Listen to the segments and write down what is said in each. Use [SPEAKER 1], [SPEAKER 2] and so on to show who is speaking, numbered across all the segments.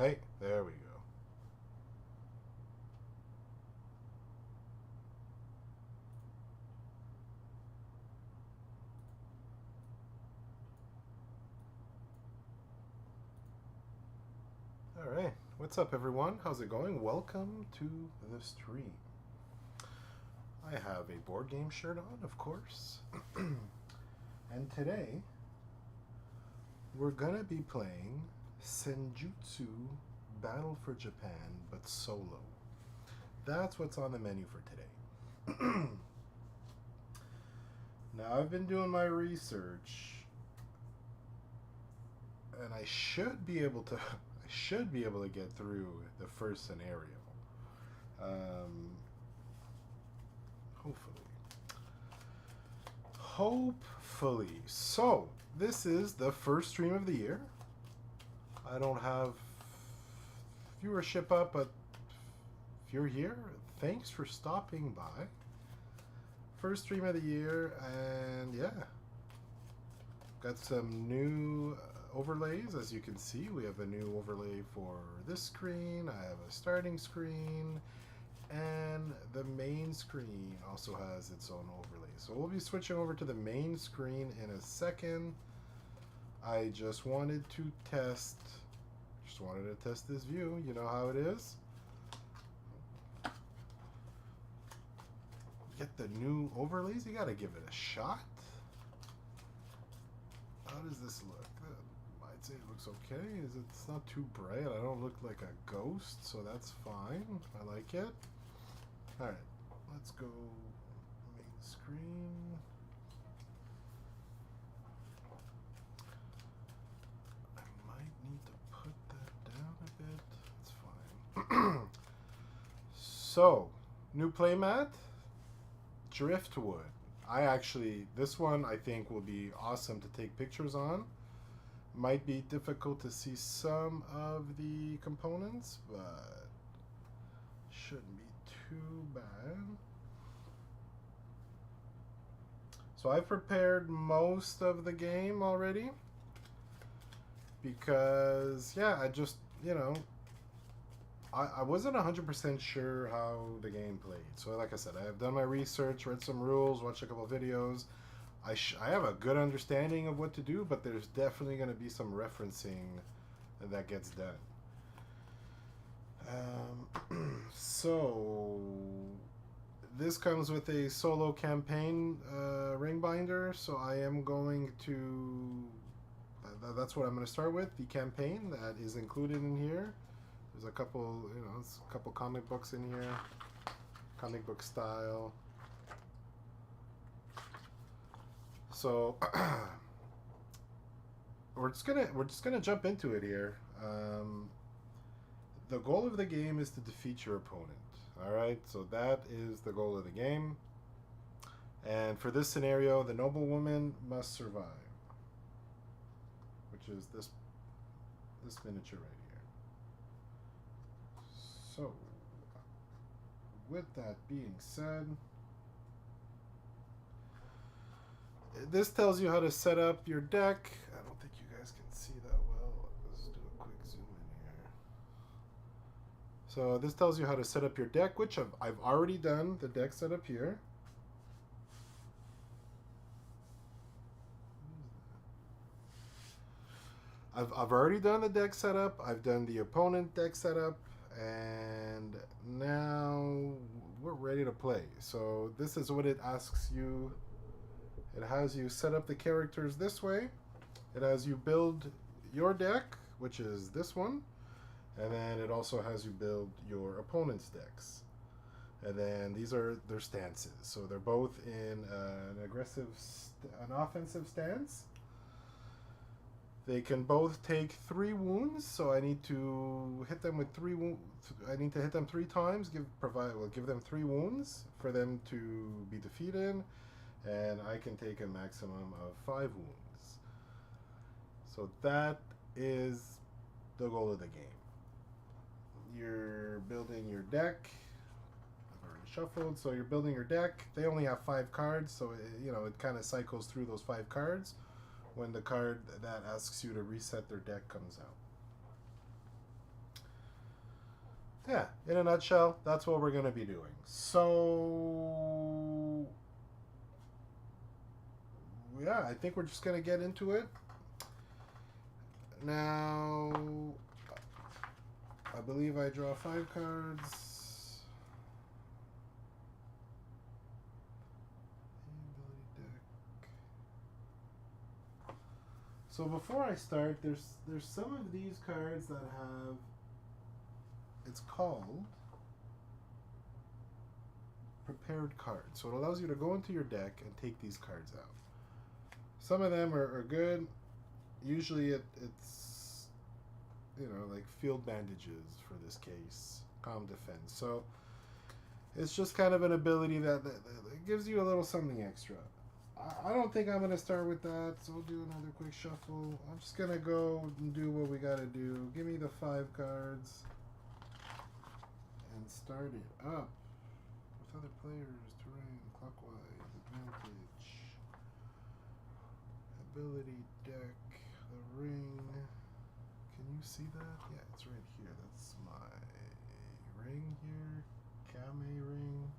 [SPEAKER 1] Hey, there we go. All right. What's up, everyone? How's it going? Welcome to the stream. I have a board game shirt on, of course. And today, we're gonna be playing Senjutsu Battle for Japan, but solo. That's what's on the menu for today. Now, I've been doing my research, and I should be able to. I should be able to get through the first scenario. Um, hopefully. Hopefully. So, this is the first stream of the year. I don't have viewership up, but if you're here, thanks for stopping by. First stream of the year, and yeah. Got some new overlays. As you can see, we have a new overlay for this screen. I have a starting screen, and the main screen also has its own overlay. So we'll be switching over to the main screen in a second. I just wanted to test this view. You know how it is. Get the new overlays, you gotta give it a shot. How does this look? I'd say it looks okay. It's not too bright. I don't look like a ghost, so that's fine. I like it. Alright, let's go main screen. I might need to put that down a bit. It's fine. So, new playmat, Driftwood. This one I think will be awesome to take pictures on. Might be difficult to see some of the components, but shouldn't be too bad. So I've prepared most of the game already because, yeah, I wasn't 100% sure how the game played. So like I said, I have done my research, read some rules, watched a couple of videos. I have a good understanding of what to do, but there's definitely going to be some referencing that gets done. So this comes with a solo campaign ring binder, so I am going to that's what I'm going to start with, the campaign that is included in here. There's a couple, a couple comic books in here, comic book style. So we're just gonna jump into it here. The goal of the game is to defeat your opponent. All right, so that is the goal of the game. And for this scenario, the noblewoman must survive, which is this miniature right here. So, with that being said, this tells you how to set up your deck. I don't think you guys can see that well. Let's do a quick zoom in here. So this tells you how to set up your deck, which I've already done the deck setup here. I've already done the deck setup. I've done the opponent deck setup, and now we're ready to play. So this is what it asks you. It has you set up the characters this way. It has you build your deck, which is this one. And then it also has you build your opponent's decks. And then these are their stances. So they're both in an offensive stance. They can both take 3 wounds, so I need to hit them with 3 wounds. I need to hit them 3 times. Give them 3 wounds for them to be defeated, and I can take a maximum of 5 wounds. So that is the goal of the game. You're building your deck. I've already shuffled, so you're building your deck. They only have 5 cards, so it kind of cycles through those 5 cards when the card that asks you to reset their deck comes out. Yeah, in a nutshell, that's what we're going to be doing. So, yeah, I think we're just going to get into it. Now, I believe I draw 5 cards. So before I start, there's some of these cards that have, it's called prepared cards. So it allows you to go into your deck and take these cards out. Some of them are good. Usually it's, you know, like field bandages for this case, calm defense. So it's just kind of an ability that gives you a little something extra. I don't think I'm going to start with that, so we'll do another quick shuffle. I'm just going to go and do what we got to do. Give me the 5 cards and start it up with other players, terrain, clockwise, advantage, ability deck, the ring. Can you see that? Yeah, it's right here. That's my ring here, Kame ring.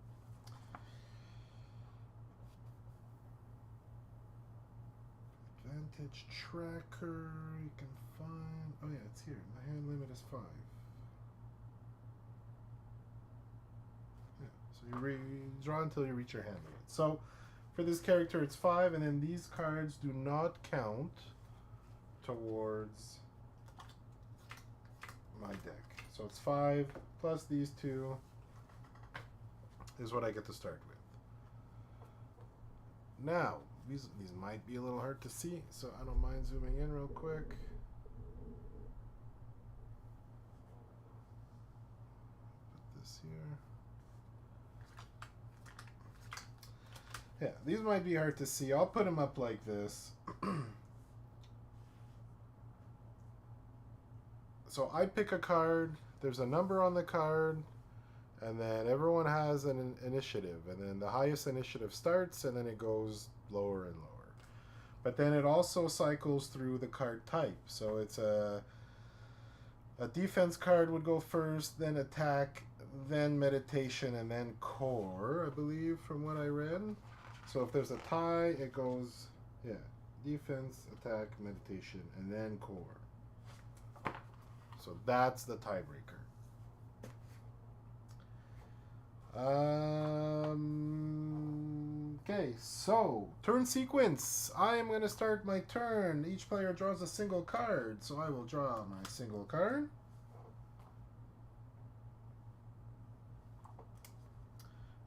[SPEAKER 1] Advantage tracker, you can find. Oh, yeah, it's here. My hand limit is 5. Yeah, so you draw until you reach your hand limit. So for this character, it's 5, and then these cards do not count towards my deck. So it's 5 plus these 2 is what I get to start with. Now, these might be a little hard to see, so I don't mind zooming in real quick. Put this here. Yeah, these might be hard to see. I'll put them up like this. So I pick a card, there's a number on the card, and then everyone has an initiative, and then the highest initiative starts, and then it goes lower and lower. But then it also cycles through the card type. So it's a defense card would go first, then attack, then meditation, and then core, I believe, from what I read. So if there's a tie, it goes, yeah, defense, attack, meditation, and then core. So that's the tiebreaker. Okay, so turn sequence. I am going to start my turn. Each player draws a single card, so I will draw my single card.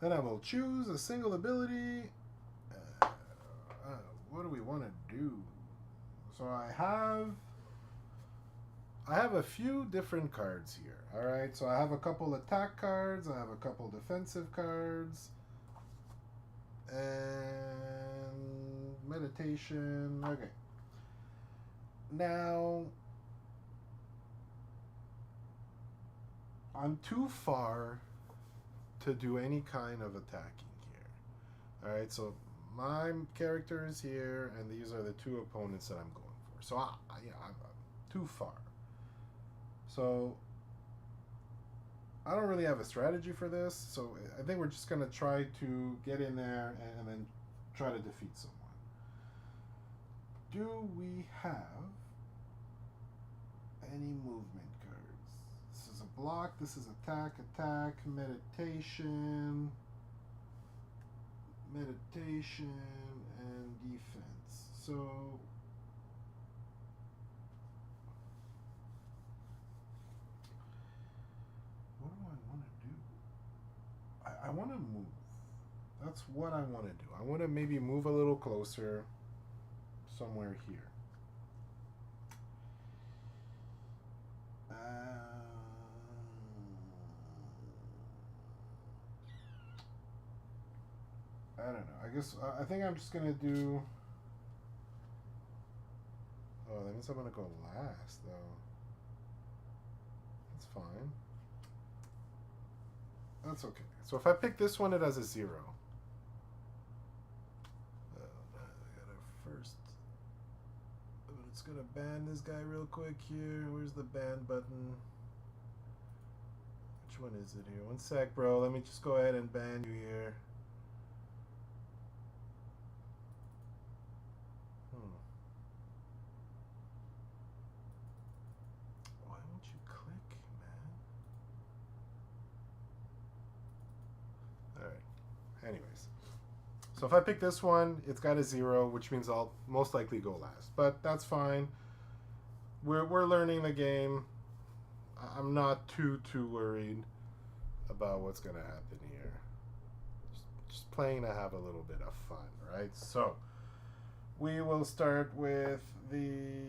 [SPEAKER 1] Then I will choose a single ability. What do we want to do? So I have a few different cards here. All right, so I have a couple attack cards, I have a couple defensive cards, and meditation. Okay. Now, I'm too far to do any kind of attacking here. All right, so my character is here, and these are the 2 opponents that I'm going for. So I'm too far. So I don't really have a strategy for this, so I think we're just going to try to get in there and then try to defeat someone. Do we have any movement cards? This is a block, this is attack, meditation, and defense. So what do I want to do? I want to move. That's what I want to do. I want to maybe move a little closer somewhere here. I don't know. I guess I think I'm just gonna do. Oh, that means I'm gonna go last though. That's fine. That's okay. So if I pick this one, it has a 0. I gotta first. But it's gonna ban this guy real quick here. Where's the ban button? one is it here? One sec, bro. Let me just go ahead and ban you here. Why won't you click, man? Alright. Anyways. So if I pick this one, it's got a 0, which means I'll most likely go last. But that's fine. We're learning the game. I'm not too worried about what's going to happen here. Just playing to have a little bit of fun, right? So we will start with the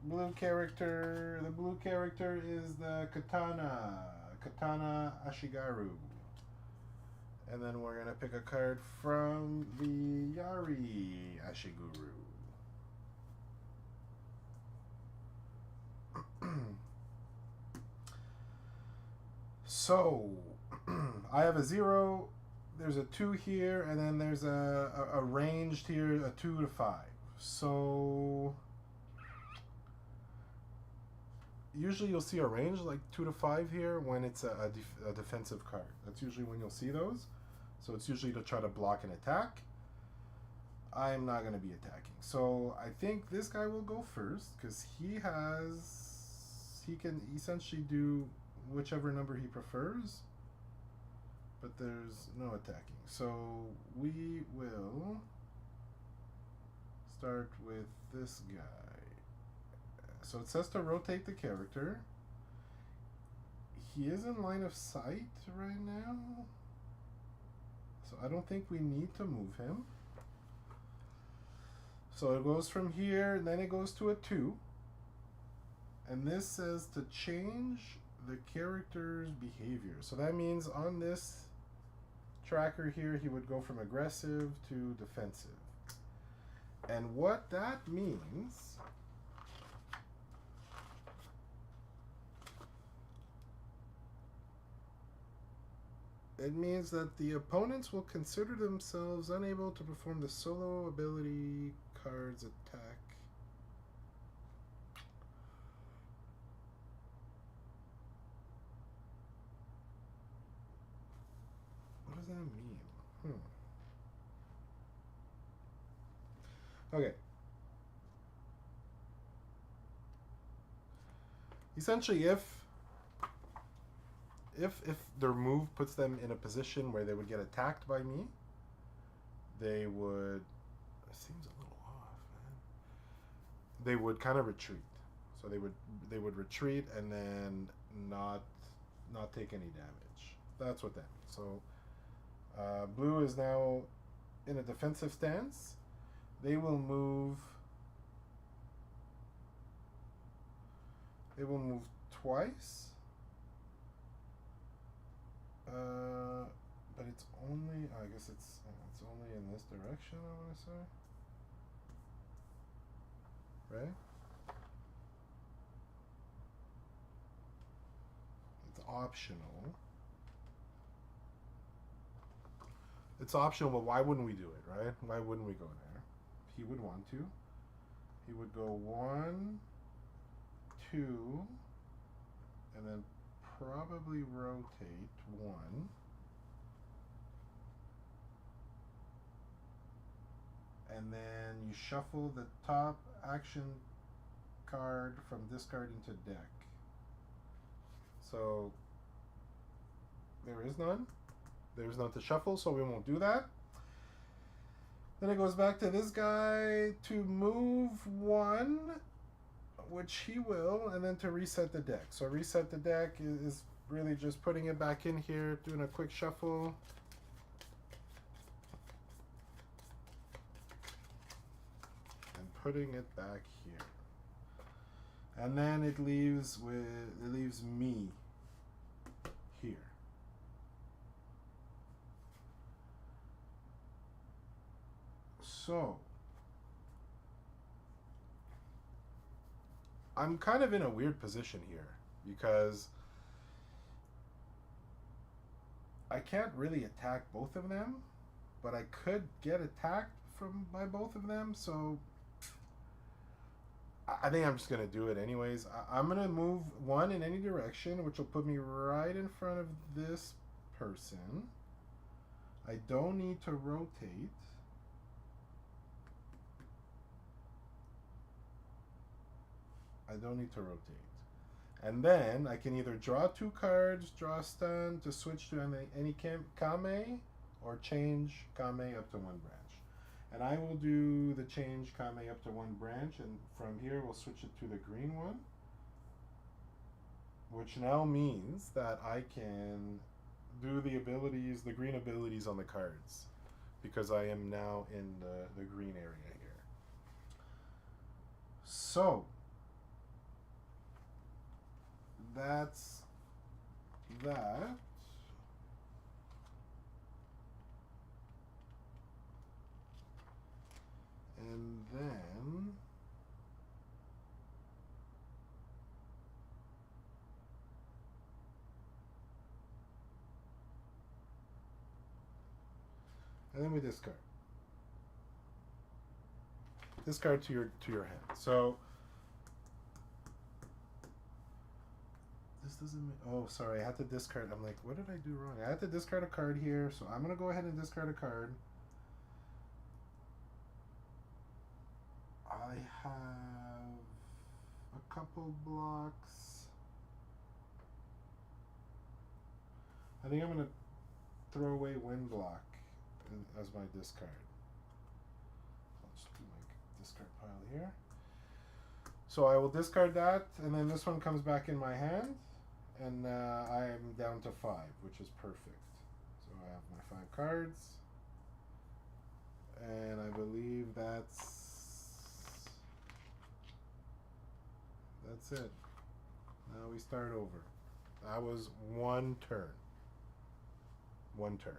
[SPEAKER 1] blue character. The blue character is the Katana Ashigaru. And then we're going to pick a card from the Yari Ashiguru. So, I have a 0, there's a 2 here, and then there's a ranged here, a 2 to 5. So, usually you'll see a range like 2 to 5 here when it's a defensive card. That's usually when you'll see those. So it's usually to try to block an attack. I'm not going to be attacking. So I think this guy will go first because he can essentially do whichever number he prefers. But there's no attacking. So we will start with this guy. So it says to rotate the character. He is in line of sight right now. So I don't think we need to move him. So it goes from here, and then it goes to a 2. And this says to change the character's behavior. So that means on this tracker here, he would go from aggressive to defensive. And what that means it means that the opponents will consider themselves unable to perform the solo ability card's attack. What does that mean? Okay. Essentially, if their move puts them in a position where they would get attacked by me, they would. It seems a little off, man. They would kind of retreat. So they would retreat and then not take any damage. That's what that means. So blue is now in a defensive stance. They will move. They will move twice. But it's only, I guess it's only in this direction, I want to say. Right? It's optional. It's optional, but why wouldn't we do it, right? Why wouldn't we go there? He would want to. He would go 1, 2, and then probably rotate 1. And then you shuffle the top action card from discard into deck. So there is none. There's none to shuffle, so we won't do that. Then it goes back to this guy to move 1, which he will, and then to reset the deck. So reset the deck is really just putting it back in here, doing a quick shuffle. And putting it back here. And then it leaves me here. So I'm kind of in a weird position here because I can't really attack both of them, but I could get attacked by both of them. So I think I'm just gonna do it anyways. I'm gonna move one in any direction, which will put me right in front of this person. I don't need to rotate. I don't need to rotate. And then I can either draw two cards, draw a stun to switch to any Kame, or change Kame up to one branch. And I will do the change Kame up to one branch, and from here we'll switch it to the green one. Which now means that I can do the abilities, the green abilities on the cards. Because I am now in the green area here. So, that's that. And then we discard. Discard to your hand. So this doesn't make, oh sorry, I had to discard. I'm like, what did I do wrong? I had to discard a card here, so I'm gonna go ahead and discard a card. I have a couple blocks. I think I'm gonna throw away wind block as my discard. I'll just do my discard pile here. So I will discard that, and then this one comes back in my hand, and I'm down to 5, which is perfect. So I have my 5 cards, and I believe that's it. Now we start over. That was one turn. One turn.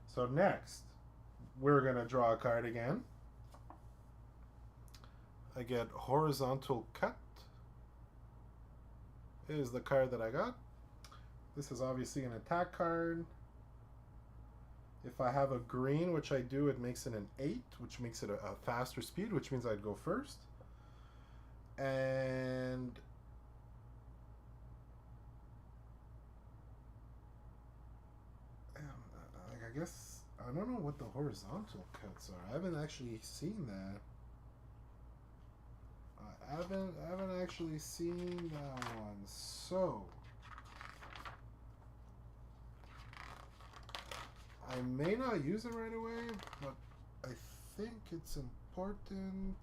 [SPEAKER 1] So next, we're going to draw a card again. I get Horizontal Cut. Is the card that I got. This is obviously an attack card. If I have a green, which I do, it makes it an 8, which makes it a faster speed, which means I'd go first. And I guess I don't know what the horizontal cuts are. I haven't actually seen that. I haven't actually seen that one. So I may not use it right away, but I think it's important.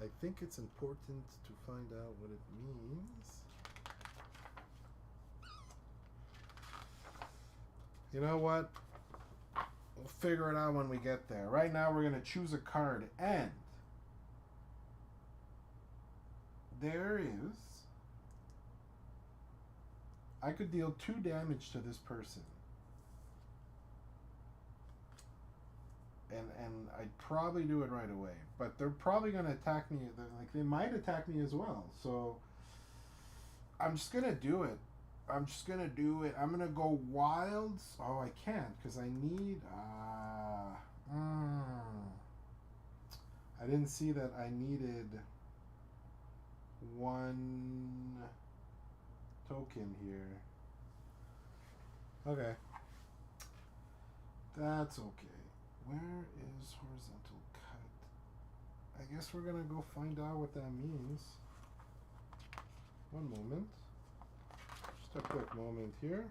[SPEAKER 1] I think it's important to find out what it means. You know what? We'll figure it out when we get there. Right now we're going to choose a card, and there is... I could deal 2 damage to this person. And I'd probably do it right away. But they're probably going to attack me. Like, they might attack me as well. So I'm just going to do it. I'm just going to do it. I'm going to go wild. Oh, I can't because I need... I didn't see that I needed 1 token here. Okay. That's okay. Where is horizontal cut? I guess we're gonna go find out what that means. One moment. Just a quick moment here.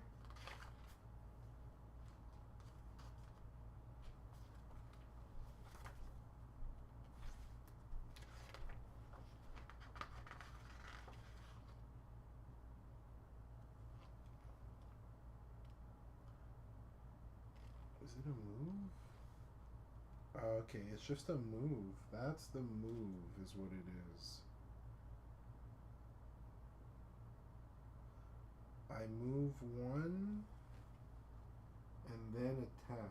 [SPEAKER 1] Is it a move? Okay, it's just a move. That's the move, is what it is. I move 1 and then attack.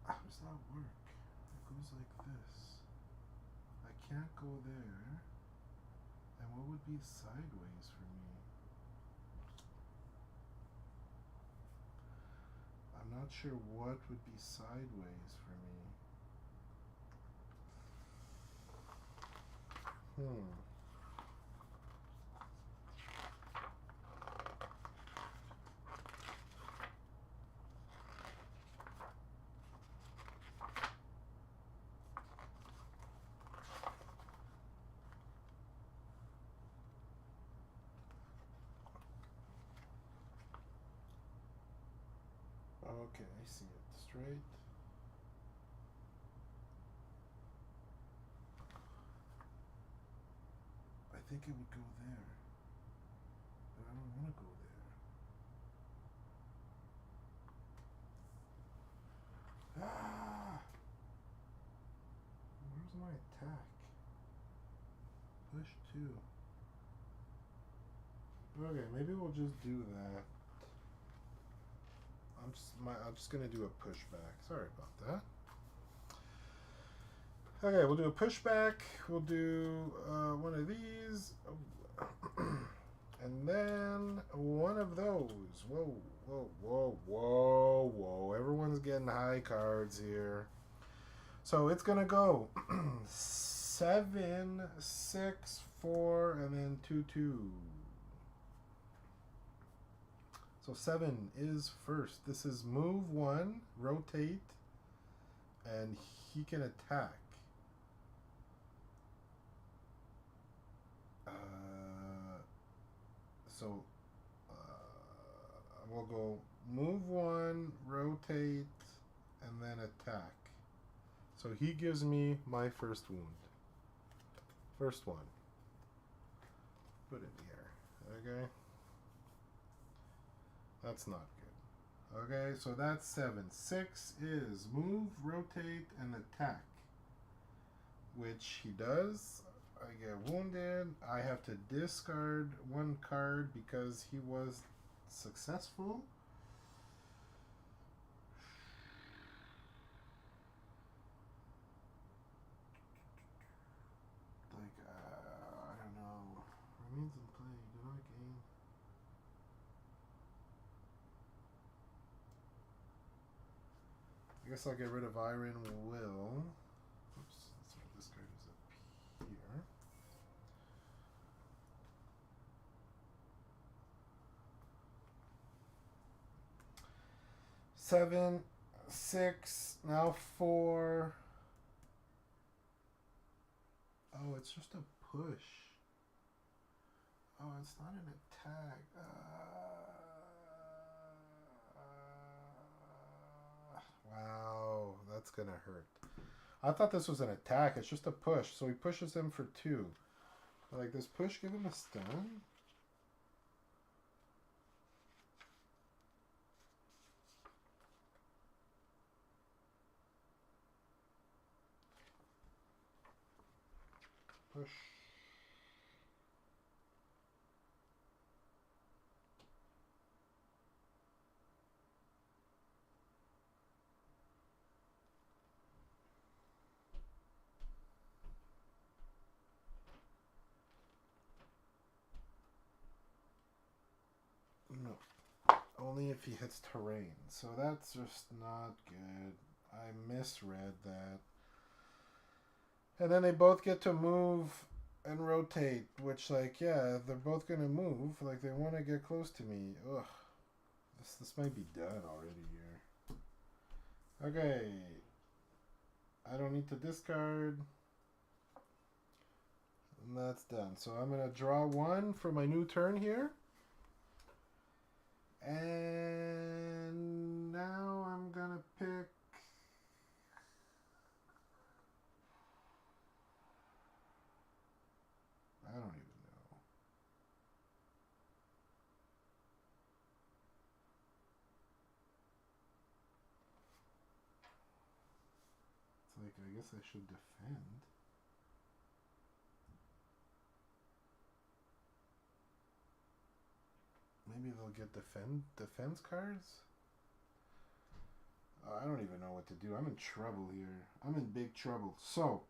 [SPEAKER 1] How does that work? It goes like this. can't go there. And what would be sideways for me? I'm not sure what would be sideways for me. Okay, I see it. Straight. I think it would go there. But I don't want to go there. Ah! Where's my attack? Push 2. Okay, maybe we'll just do that. I'm just gonna do a pushback. Sorry about that. Okay, we'll do a pushback. We'll do one of these, and then one of those. Whoa, whoa, whoa, whoa, whoa! Everyone's getting high cards here. So it's gonna go 7, 6, 4, and then 2, 2. So 7 is first. This is move 1, rotate, and he can attack. So we'll go move 1, rotate, and then attack. So he gives me my first wound. First one. Put it here. Okay. That's not good. Okay, so that's 7. 6 is move, rotate, and attack. Which he does. I get wounded. I have to discard 1 card because he was successful. Like, I don't know. Remains in play. Do not gain. I guess I'll get rid of Iron Will. Oops, that's what this card is up here. 7, 6, now 4. Oh, it's just a push. Oh, it's not an attack. Wow, that's gonna hurt. I thought this was an attack. It's just a push. So he pushes him for 2. Like, does push give him a stun? Push. No. Only if he hits terrain. So that's just not good. I misread that. And then they both get to move and rotate, which, like, yeah, they're both gonna move. Like, they want to get close to me. Ugh. This might be done already here. Okay. I don't need to discard. And that's done. So I'm gonna draw 1 for my new turn here. And now I'm gonna pick. I don't even know. It's like, I guess I should defend. Maybe they'll get defense cards? I don't even know what to do. I'm in trouble here. I'm in big trouble. So,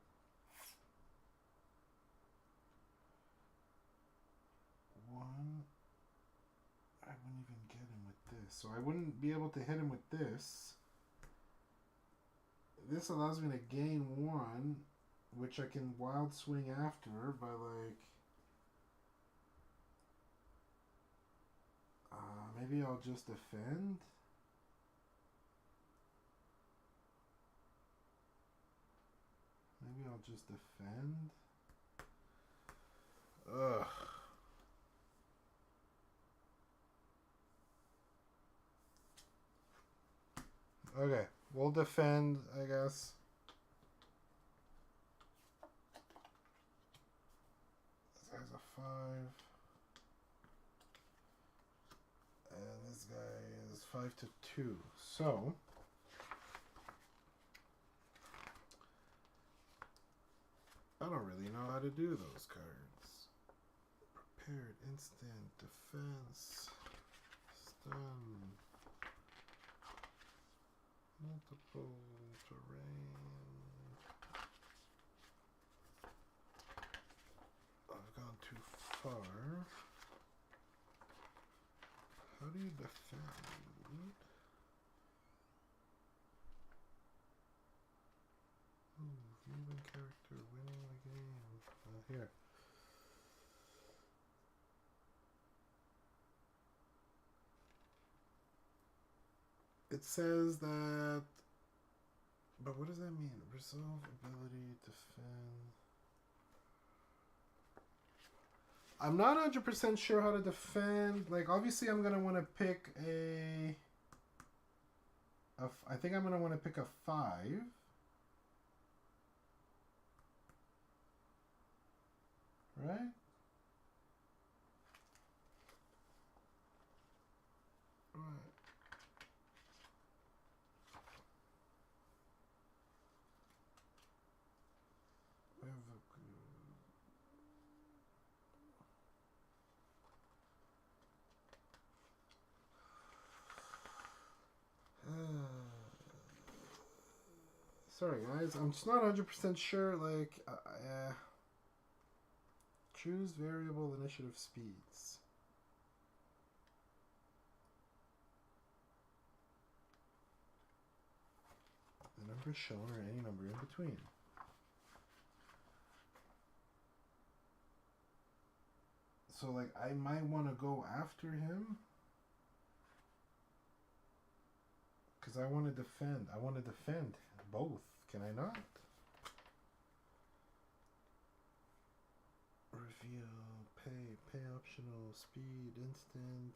[SPEAKER 1] So I wouldn't be able to hit him with this. This allows me to gain 1, which I can wild swing after by like... maybe I'll just defend. Maybe I'll just defend. Ugh. Okay, we'll defend, I guess. This guy's a 5. And this guy is 5 to 2. So I don't really know how to do those cards. Prepared, instant, defense, stun, multiple terrain. I've gone too far. How do you defend? Moving character, winning the game. Here. It says that, but what does that mean? Resolve, ability, defend. I'm not 100% sure how to defend. Like, obviously I'm going to want to pick I think I'm going to want to pick a 5. Right? Right. Sorry guys, I'm just not 100% sure, like, choose variable initiative speeds. The number shown or any number in between. So, like, I might want to go after him. Because I want to defend. I want to defend both. Can I not? Reveal, pay optional, speed, instant.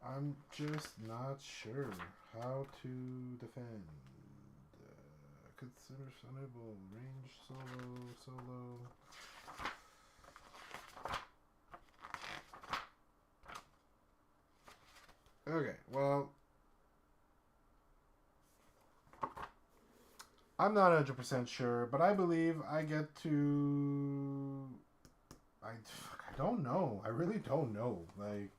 [SPEAKER 1] I'm just not sure how to defend. Consider unable, range, solo. Okay, well, I'm not 100% sure, but I believe I get to... I don't know. I really don't know. Like...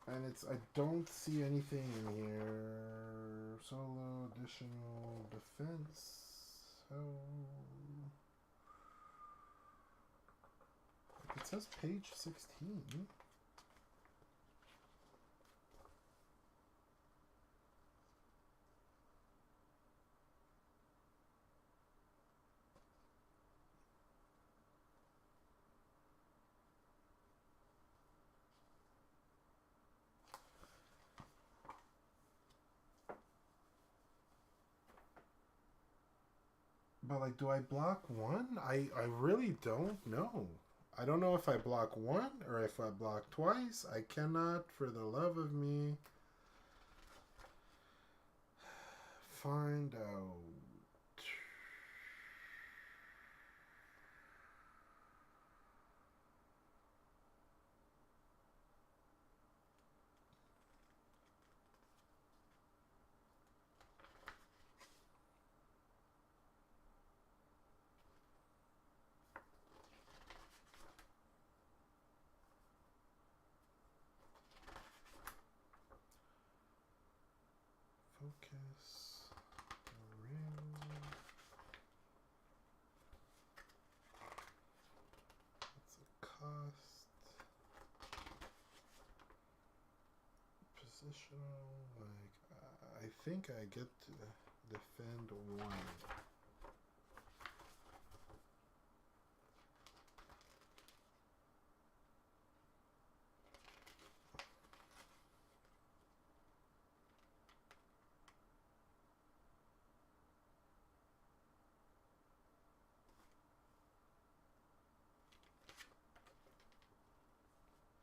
[SPEAKER 1] And I don't see anything in here. Solo, additional, defense. It says page 16. But, like, do I block 1? I really don't know. I don't know if I block 1 or if I block twice. I cannot, for the love of me, find out. Focus. Ring. additional, like, I think I get to defend one.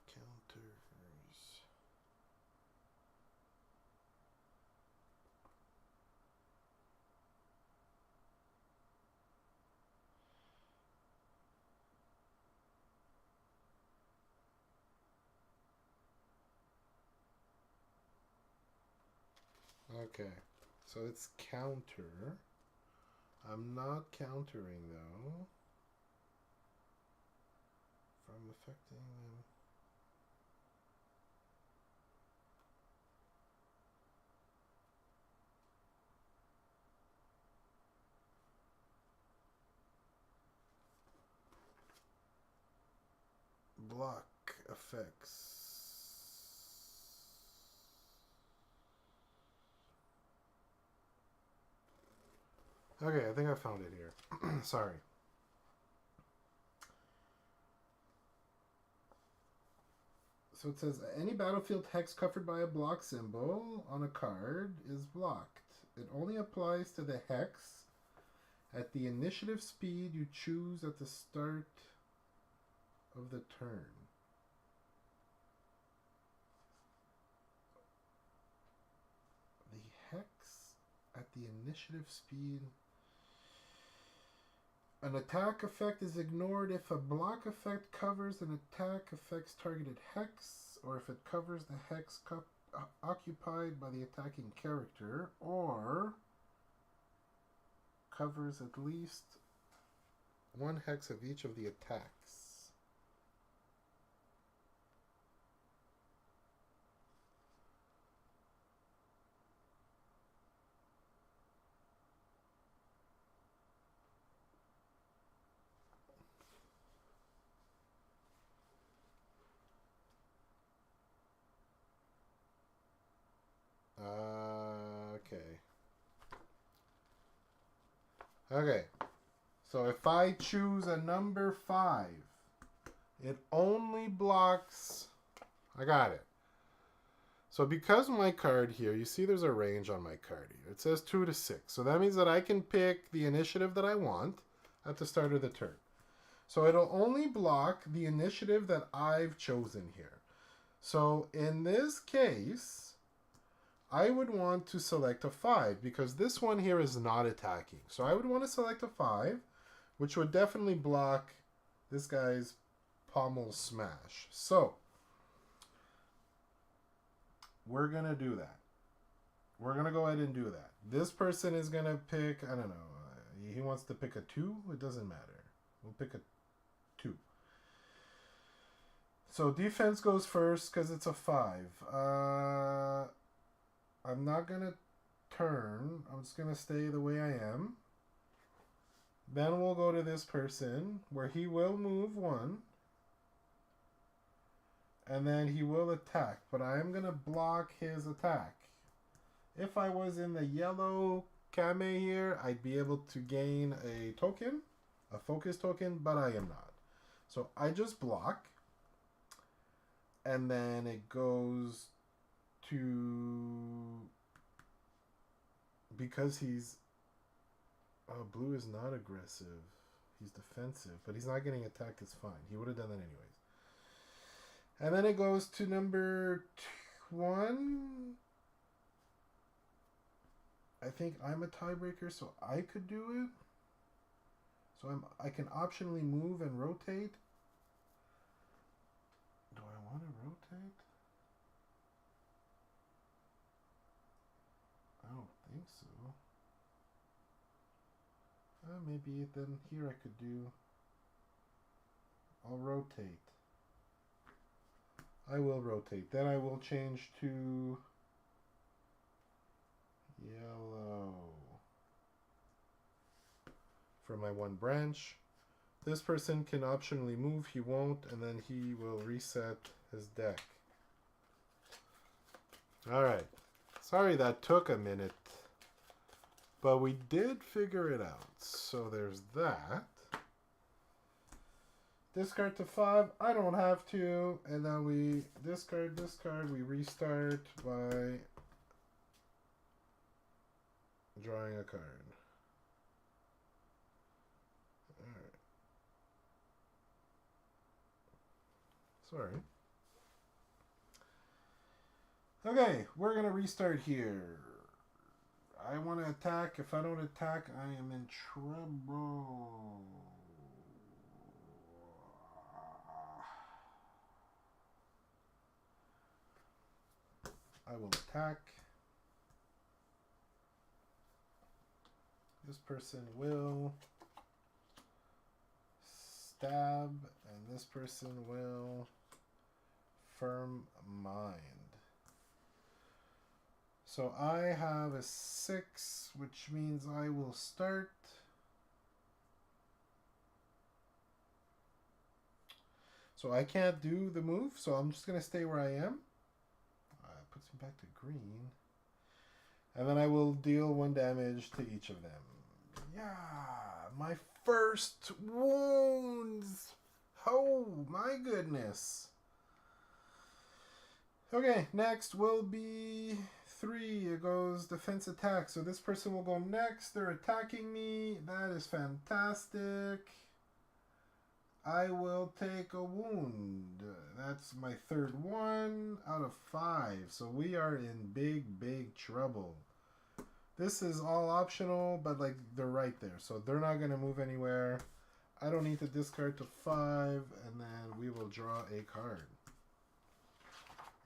[SPEAKER 1] Counters. Okay, so it's counter. I'm not countering though from affecting them. Block effects. Okay, I think I found it here. Sorry. So it says any battlefield hex covered by a block symbol on a card is blocked. It only applies to the hex at the initiative speed you choose at the start of the turn. The hex at the initiative speed. An attack effect is ignored if a block effect covers an attack effect's targeted hex, or if it covers the hex occupied by the attacking character, or covers at least one hex of each of the attacks. Okay. Okay. So if I choose a number 5, it only blocks... I got it. So because my card here, you see there's a range on my card here. It says 2 to 6. So that means that I can pick the initiative that I want at the start of the turn. So it'll only block the initiative that I've chosen here. So in this case, I would want to select a 5 because this one here is not attacking. So I would want to select a 5, which would definitely block this guy's pommel smash. So we're going to do that. We're going to go ahead and do that. This person is going to pick, I don't know, he wants to pick a 2. It doesn't matter. We'll pick a 2. So defense goes first because it's a 5. I'm not going to turn. I'm just going to stay the way I am. Then we'll go to this person where he will move 1. And then he will attack. But I am going to block his attack. If I was in the yellow Kame here, I'd be able to gain a token. A focus token. But I am not. So I just block. And then it goes to... Because he's... blue is not aggressive. He's defensive. But he's not getting attacked. It's fine. He would have done that anyways. And then it goes to number 1. I think I'm a tiebreaker, so I could do it. So I can optionally move and rotate. Do I want to rotate? I don't think so. Maybe then here I could do... I'll rotate. I will rotate. Then I will change to yellow for my 1 branch. This person can optionally move. He won't, and then he will reset his deck. All right. Sorry that took a minute, but we did figure it out. So there's that. Discard to 5. I don't have to. And then we discard. We restart by drawing a card. Alright. Sorry. Okay, we're going to restart here. I want to attack. If I don't attack, I am in trouble. I will attack. This person will stab, and this person will firm mind. So I have a 6, which means I will start. So I can't do the move, so I'm just going to stay where I am. Puts me back to green. And then I will deal 1 damage to each of them. Yeah, my first wounds. Oh, my goodness. Okay, next will be 3. It goes defense attack. So this person will go next. They're attacking me. That is fantastic. I will take a wound. That's my 3rd one out of 5. So we are in big trouble. This is all optional, but like they're right there. So they're not going to move anywhere. I don't need to discard to 5, and then we will draw a card.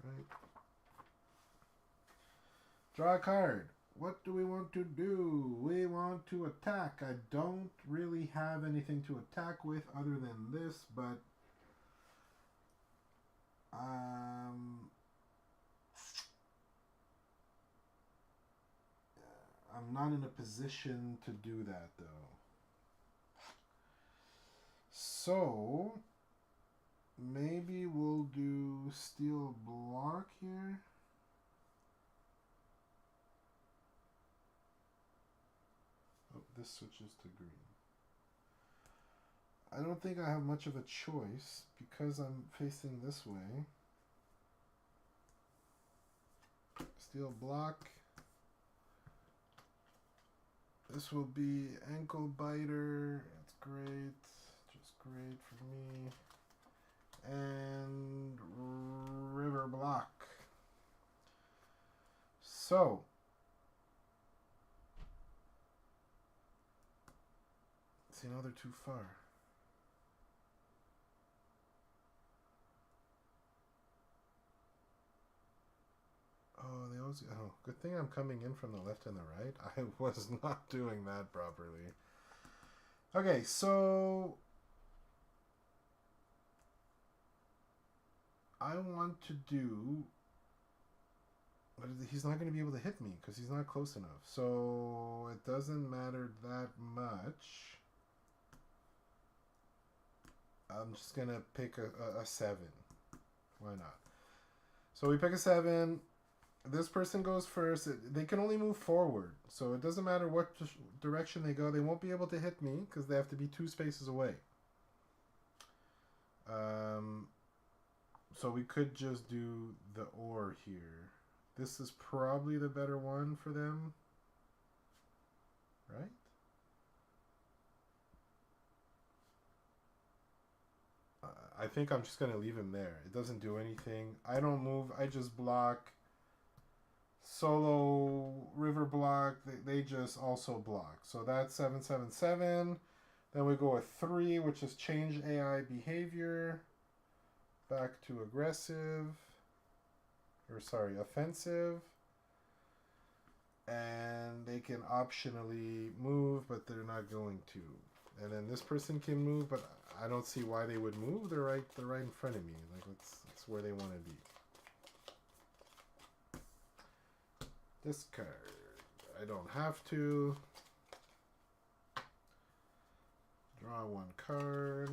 [SPEAKER 1] Right. Draw a card. What do we want to do? We want to attack. I don't really have anything to attack with other than this, but I'm not in a position to do that though. So maybe we'll do steel block here. Oh, this switches to green. I don't think I have much of a choice because I'm facing this way. Steel block. This will be ankle biter. That's great. Just great for me. And river block. So see, now they're too far. Oh, they always. Oh, good thing I'm coming in from the left and the right. I was not doing that properly. Okay, so I want to do. But he's not going to be able to hit me because he's not close enough. So it doesn't matter that much. I'm just going to pick a 7. Why not? So we pick a 7. This person goes first. They can only move forward. So it doesn't matter what direction they go. They won't be able to hit me because they have to be 2 spaces away. So we could just do the ore here. This is probably the better one for them. Right? I think I'm just going to leave him there. It doesn't do anything. I don't move. I just block. Solo, river block. They just also block. So that's 777. Then we go with 3, which is change AI behavior. Back to aggressive. Or sorry, offensive. And they can optionally move, but they're not going to. And then this person can move, but I don't see why they would move. They're right in front of me. Like that's where they want to be. Discard. I don't have to. Draw 1 card.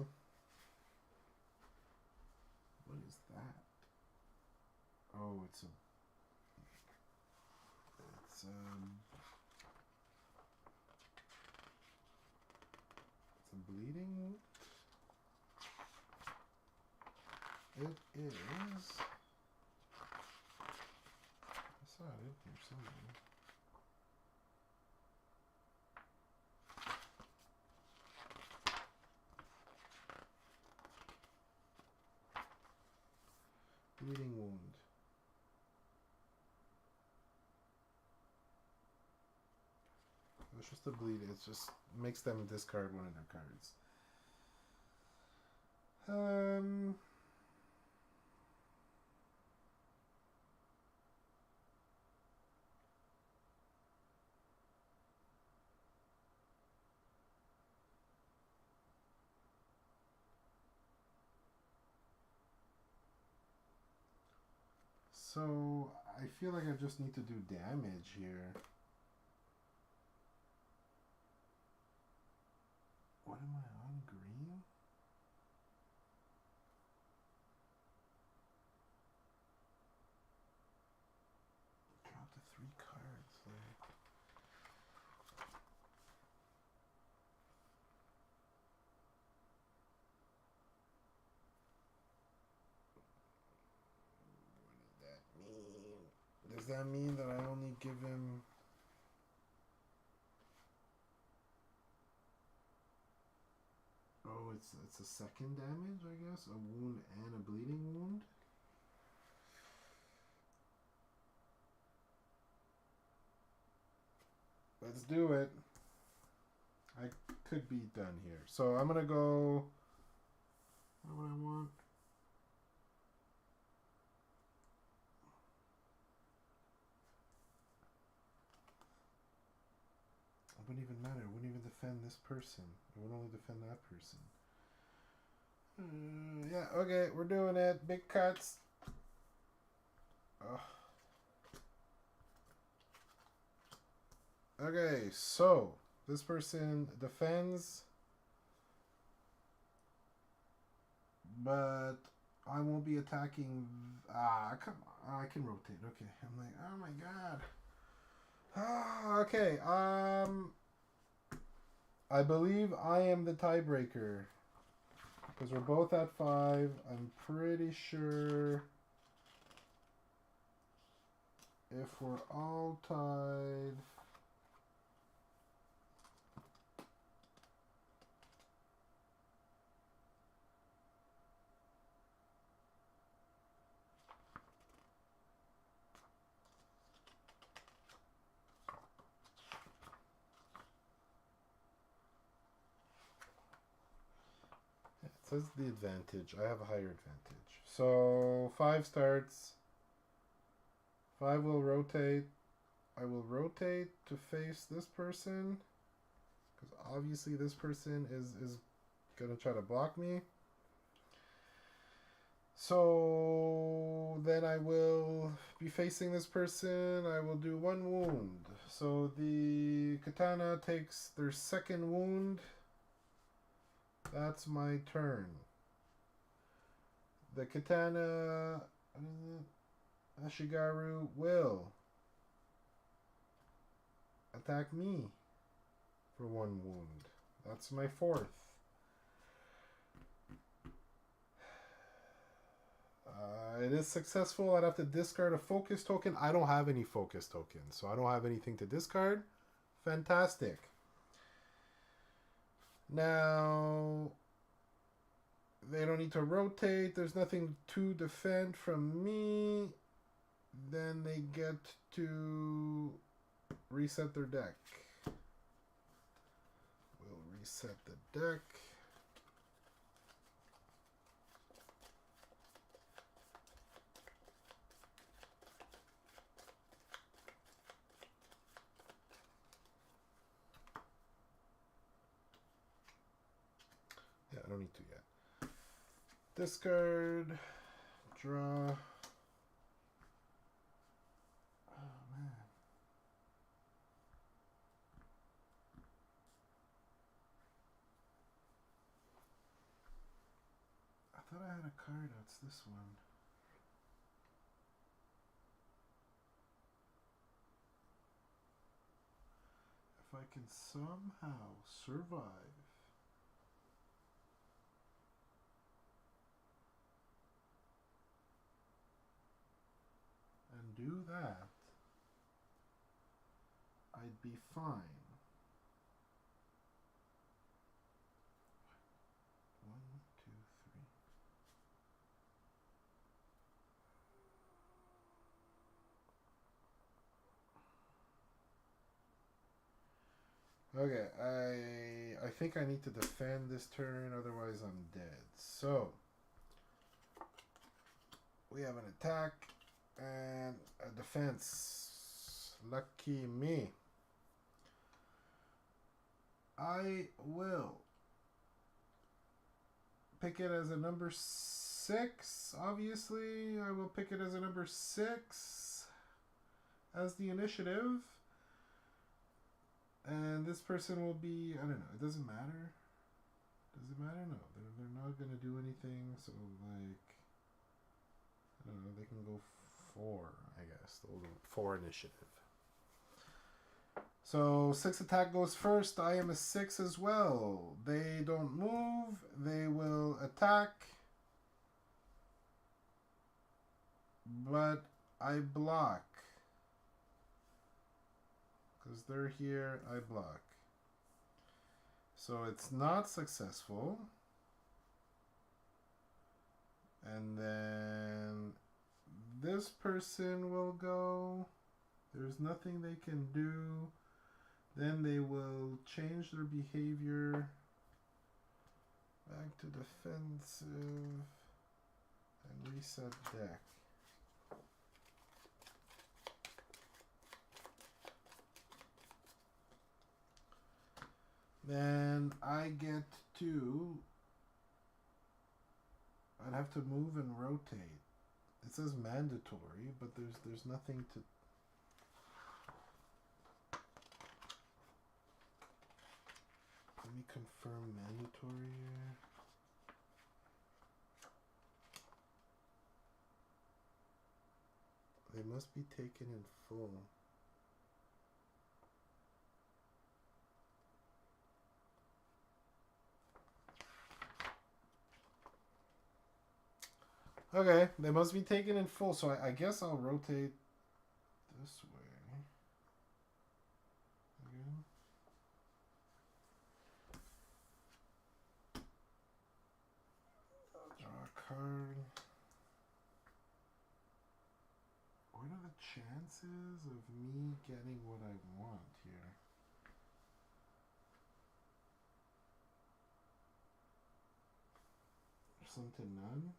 [SPEAKER 1] What is that? Oh, it's a it's a bleeding wound. It is. I saw it in here somewhere. Bleeding wound. It's just a bleed. It just makes them discard one of their cards. So I feel like I just need to do damage here. What am I on? Green? Drop the 3 cards. Like. What does that mean? Does that mean that I only give him... Oh, it's a second damage, I guess? A wound and a bleeding wound? Let's do it. I could be done here. So I'm going to go... What do I want? It wouldn't even matter. It wouldn't even defend this person. It would only defend that person. Yeah, okay, we're doing it. Big cuts. Okay, so this person defends, but I won't be attacking. Come on. I can rotate. Okay, I'm like, oh my god. Okay, I believe I am the tiebreaker. Because we're both at 5. I'm pretty sure if we're all tied... It says the advantage. I have a higher advantage. So 5 starts. 5 will rotate. I will rotate to face this person. Because obviously this person is going to try to block me. So then I will be facing this person. I will do 1 wound. So the katana takes their second wound. That's my turn. The katana, Ashigaru, will attack me for 1 wound. That's my 4th. It is successful. I'd have to discard a focus token. I don't have any focus tokens, so I don't have anything to discard. Fantastic. Now, they don't need to rotate. There's nothing to defend from me. Then they get to reset their deck. We'll reset the deck. Yeah, I don't need to yet. Discard. Draw. Oh, man. I thought I had a card. It's this one. I can somehow survive and do that, I'd be fine. 1, 2, 3. Okay, I think I need to defend this turn, otherwise I'm dead. So we have an attack and a defense. Lucky me. I will pick it as a number 6. Obviously, I will pick it as a number 6 as the initiative. And this person will be, I don't know, it doesn't matter. Does it matter? No, they're not going to do anything. So, like, I don't know, they can go 4, I guess. They'll go 4 initiative. So 6 attack goes first. I am a 6 as well. They don't move. They will attack. But I block. Because they're here, I block. So it's not successful. And then this person will go. There's nothing they can do. Then they will change their behavior back to defensive and reset deck. Then I get to, I'd have to move and rotate. It says mandatory, but there's nothing to. Let me confirm mandatory here. They must be taken in full. Okay, they must be taken in full, so I guess I'll rotate this way. Again. Draw a card. What are the chances of me getting what I want here? Some to none?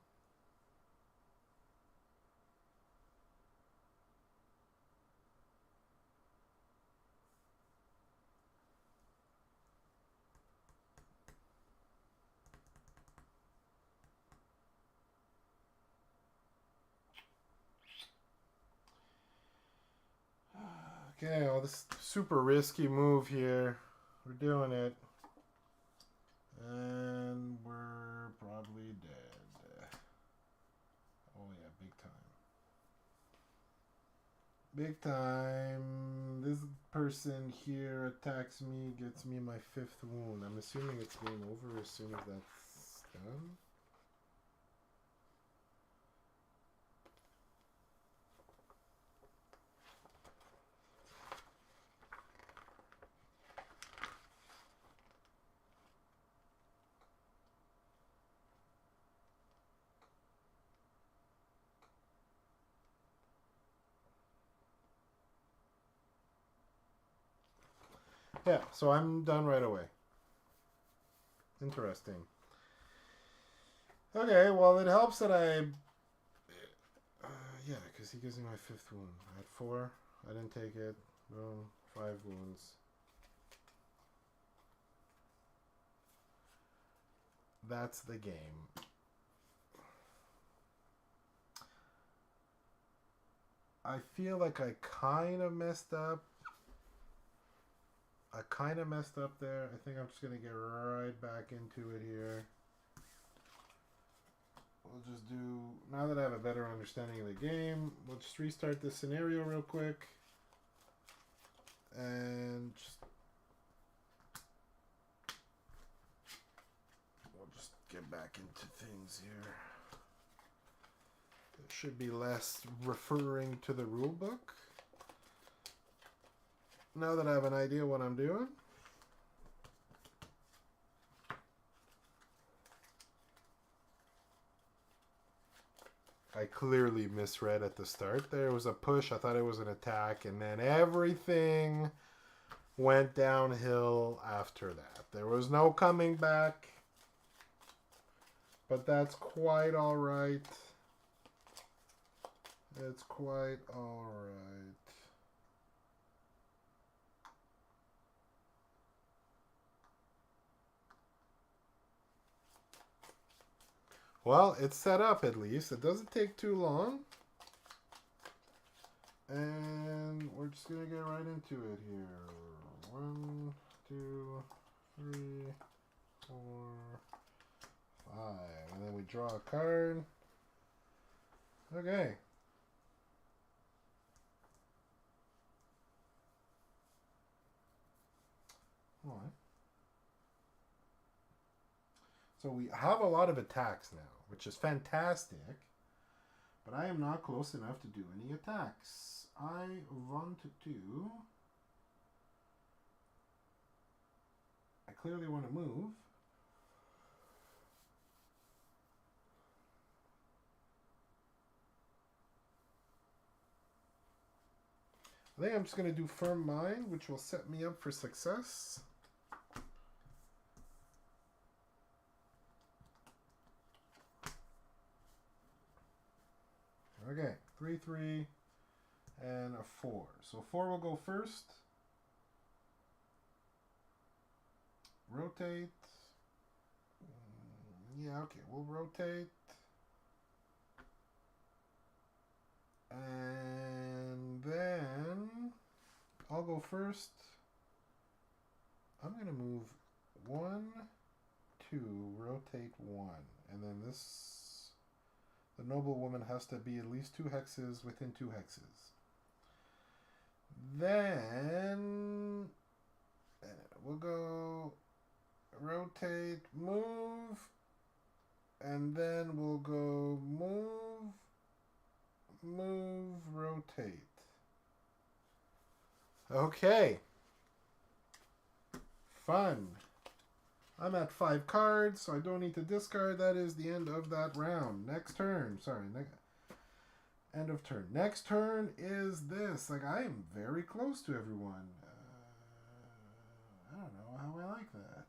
[SPEAKER 1] Okay, well, this super risky move here. We're doing it. And we're probably dead. Oh, yeah, big time. Big time. This person here attacks me, gets me my 5th wound. I'm assuming it's game over as soon as that's done. Yeah, so I'm done right away. Interesting. Okay, well, it helps that I... yeah, because he gives me my 5th wound. I had 4. I didn't take it. Boom. 5 wounds. That's the game. I feel like I kind of messed up. There. I think I'm just going to get right back into it here. We'll just do, now that I have a better understanding of the game, we'll just restart this scenario real quick. And just back into things here. It should be less referring to the rule book. Now that I have an idea what I'm doing. I clearly misread at the start. There was a push. I thought it was an attack. And then everything went downhill after that. There was no coming back. But that's quite all right. It's quite all right. Well, it's set up at least. It doesn't take too long. And we're just going to get right into it here. 1, 2, 3, 4, 5. And then we draw a card. Okay. All right. So we have a lot of attacks now, which is fantastic. But I am not close enough to do any attacks. I want to... I clearly want to move. I think I'm just going to do Firm Mind, which will set me up for success. Okay, 3, 3, and a 4. So 4 will go first. Rotate. Yeah, okay, we'll rotate. And then I'll go first. I'm going to move 1, 2, rotate 1. And then this, the noble woman has to be at least 2 hexes within 2 hexes. Then we'll go rotate, move, and then we'll go move, move, rotate. Okay. Fun. I'm at 5 cards, so I don't need to discard. That is the end of that round. Next turn. Sorry. End of turn. Next turn is this. Like, I am very close to everyone. I don't know how I like that.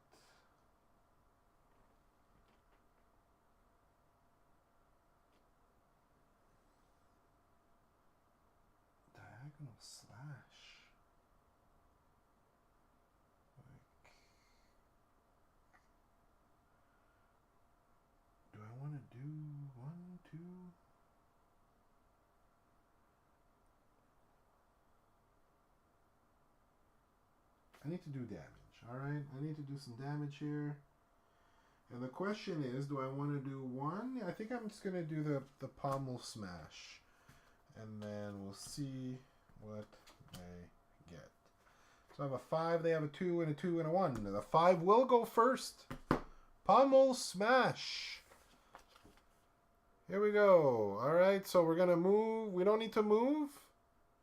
[SPEAKER 1] Diagonal slash. Like, do I want to do 1, 2? I need to do damage. Alright, I need to do some damage here. And the question is, do I want to do 1? I think I'm just going to do the pommel smash. And then we'll see what they get. So I have a 5, they have a 2, and a 2, and a 1. The 5 will go first. Pommel smash. Here we go. Alright, so we're going to move. We don't need to move.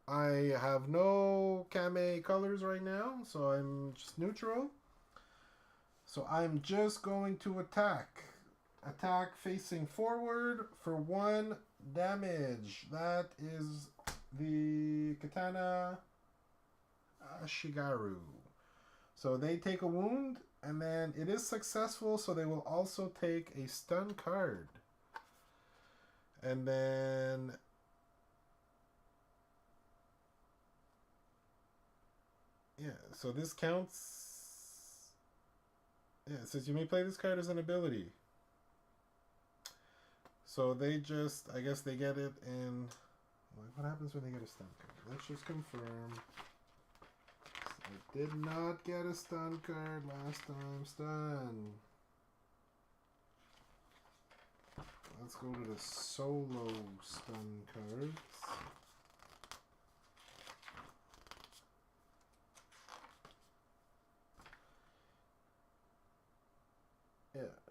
[SPEAKER 1] I have no Kame colors right now, so I'm just neutral. So I'm just going to attack. Attack facing forward for 1 damage. That is the Katana Shigaru. So they take a wound, and then it is successful, so they will also take a stun card. And then... yeah, so this counts. Yeah, it says you may play this card as an ability. So they just, I guess they get it in... what happens when they get a stun card? Let's just confirm. I did not get a stun card last time. Stun. Let's go to the solo stun cards.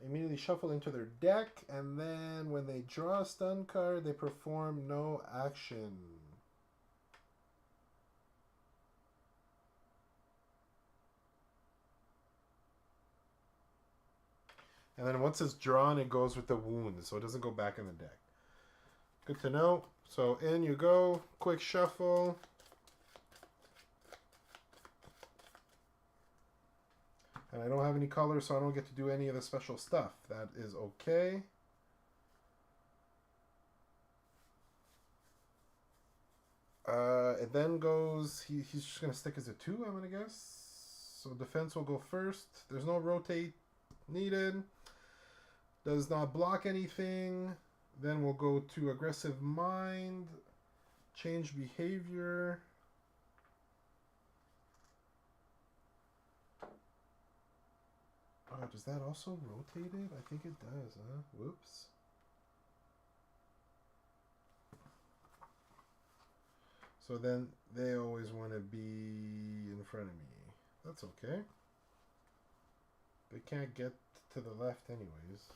[SPEAKER 1] immediately shuffle into their deck, and then when they draw a stun card, they perform no action. And then once it's drawn, it goes with the wound, so it doesn't go back in the deck. Good to know. So in you go, quick shuffle. And I don't have any colors, so I don't get to do any of the special stuff. That is okay. It then goes, he's just going to stick as a 2, I'm going to guess. So defense will go first. There's no rotate needed. Does not block anything. Then we'll go to aggressive mind. Change behavior. Oh, does that also rotate it? I think it does, huh? Whoops. So then they always want to be in front of me. That's okay. They can't get to the left anyways.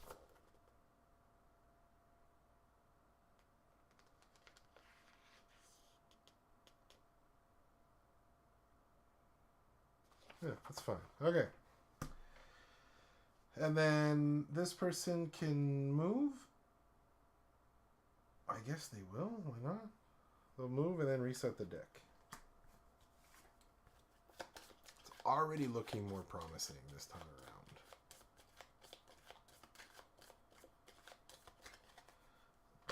[SPEAKER 1] Yeah, that's fine. Okay. And then this person can move. I guess they will. Why not? They'll move and then reset the deck. It's already looking more promising this time around.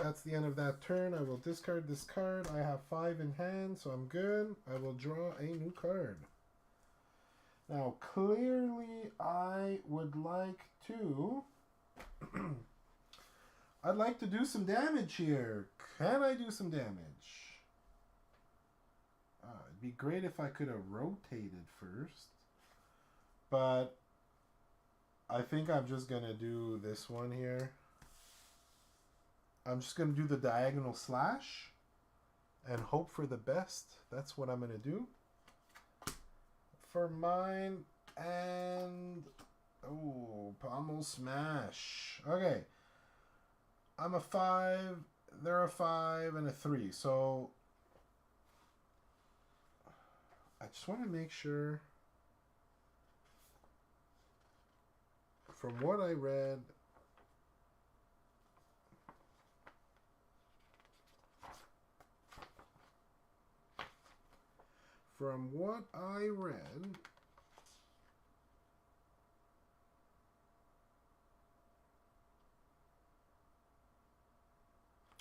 [SPEAKER 1] That's the end of that turn. I will discard this card. I have 5 in hand, so I'm good. I will draw a new card. Now, clearly, I would like to... I'd like to do some damage here. Can I do some damage? It'd be great if I could have rotated first. But I think I'm just going to do this one here. I'm just going to do the diagonal slash and hope for the best. That's what I'm going to do. For mine, and oh, pommel smash. Okay, I'm a 5, they're a 5, and a 3. So I just want to make sure. From what I read,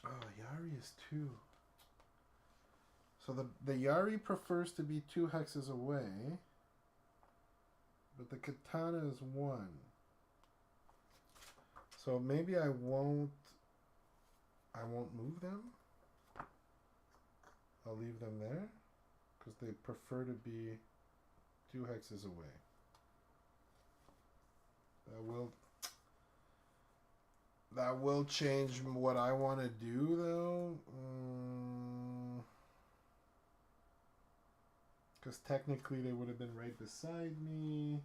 [SPEAKER 1] oh, Yari is 2. So the Yari prefers to be 2 hexes away, but the katana is 1. So maybe I won't move them. I'll leave them there because they prefer to be 2 hexes away. That will change what I want to do, though. Because technically they would have been right beside me.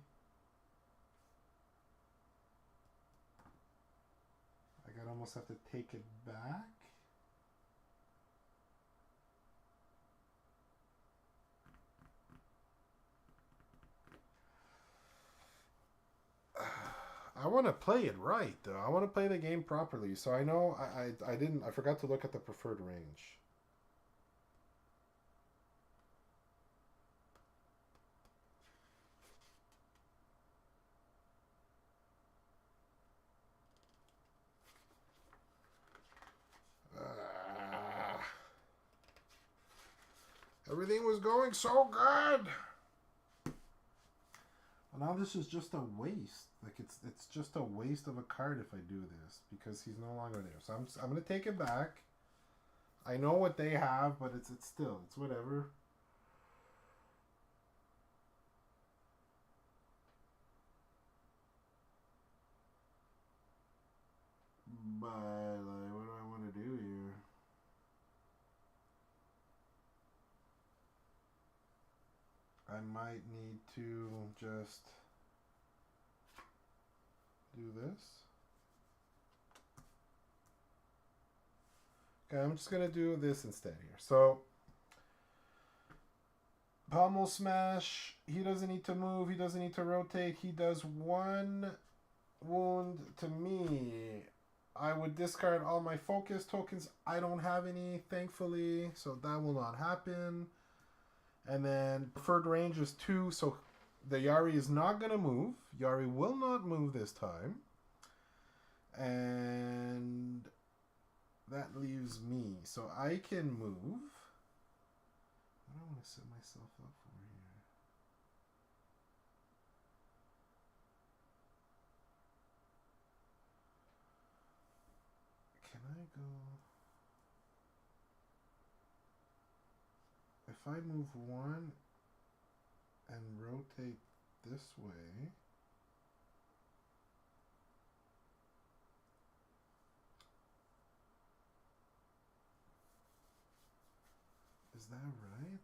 [SPEAKER 1] I'd almost have to take it back. I want to play it right, though. I want to play the game properly. So I know I forgot to look at the preferred range. Everything was going so good. Well, now this is just a waste. Like it's just a waste of a card if I do this because he's no longer there. So I'm gonna take it back. I know what they have, but it's still it's whatever. But like, what do I want to do here? I might need to just do this. Okay, I'm just gonna do this instead here. So pommel smash. He doesn't need to move. He doesn't need to rotate. He does 1 wound to me. I would discard all my focus tokens. I don't have any, thankfully, so that will not happen. And then preferred range is 2, so the Yari is not going to move. Yari will not move this time. And that leaves me. So I can move. What do I want to set myself up for here? Can I go... If I move 1 and rotate this way... Is that right?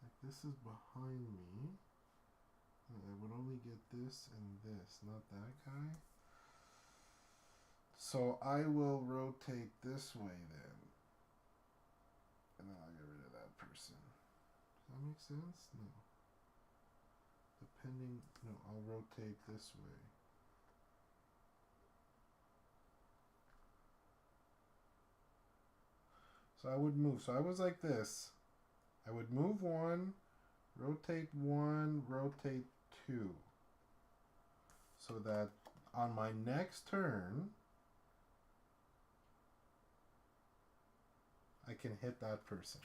[SPEAKER 1] Like this is behind me. I would only get this and this, not that guy. So I will rotate this way then. And then I'll get rid of that person. Does that make sense? No. Depending, no, I'll rotate this way. So I would move. So I was like this. I would move 1, rotate 1, rotate 2. So that on my next turn, I can hit that person.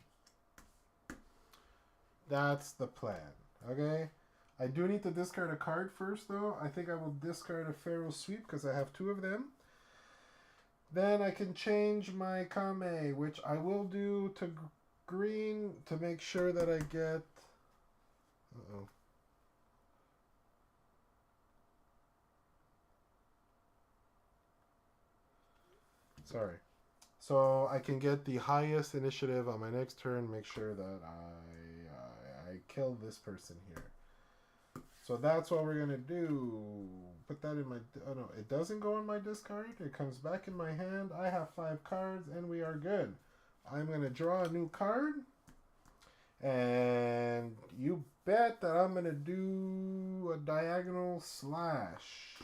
[SPEAKER 1] That's the plan. Okay? I do need to discard a card first, though. I think I will discard a Pharaoh Sweep because I have 2 of them. Then I can change my Kame, which I will do to green to make sure that I get... Uh-oh. Sorry. So I can get the highest initiative on my next turn, make sure that I kill this person here. So that's what we're going to do. Put that in my... Oh, no. It doesn't go in my discard. It comes back in my hand. I have 5 cards, and we are good. I'm going to draw a new card. And you bet that I'm going to do a diagonal slash.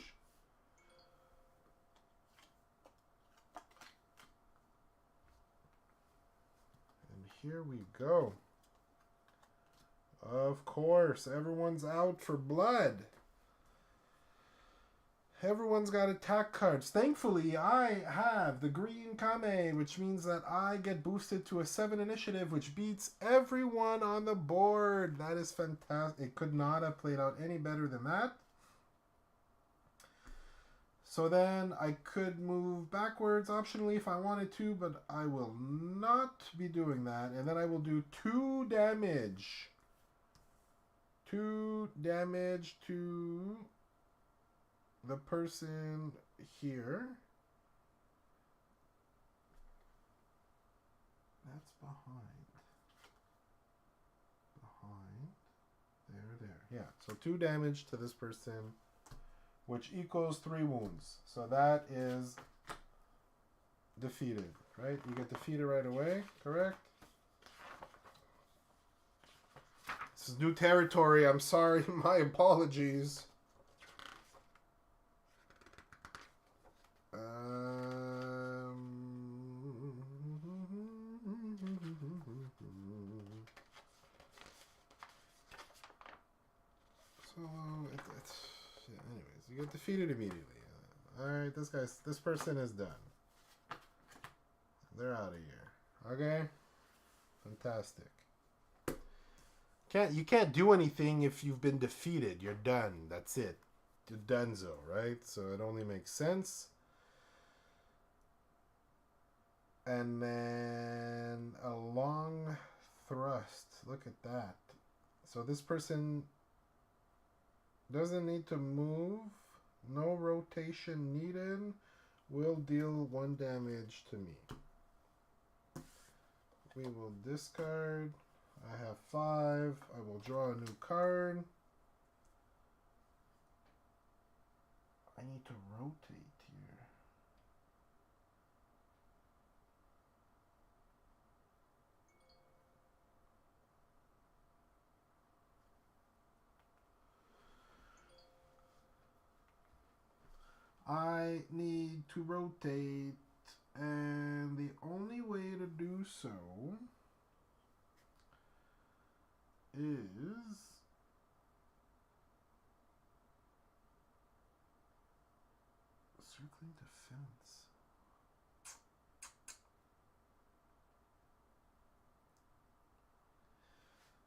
[SPEAKER 1] And here we go. Of course, everyone's out for blood. Everyone's got attack cards. Thankfully, I have the green Kame, which means that I get boosted to a 7 initiative, which beats everyone on the board. That is fantastic. It could not have played out any better than that. So then I could move backwards optionally if I wanted to, but I will not be doing that. And then I will do 2 damage. 2 damage to the person here. That's behind. There. Yeah, so 2 damage to this person, which equals 3 wounds. So that is defeated, right? You get defeated right away, correct? This is new territory. I'm sorry. My apologies. Anyways, you get defeated immediately. Alright, this person is done. They're out of here. Okay? Fantastic. You can't do anything if you've been defeated. You're done. That's it. You're donezo, right? So it only makes sense. And then a long thrust. Look at that. So this person doesn't need to move. No rotation needed. Will deal 1 damage to me. We will discard. I have 5. I will draw a new card. I need to rotate here. I need to rotate, and the only way to do so is circling defense.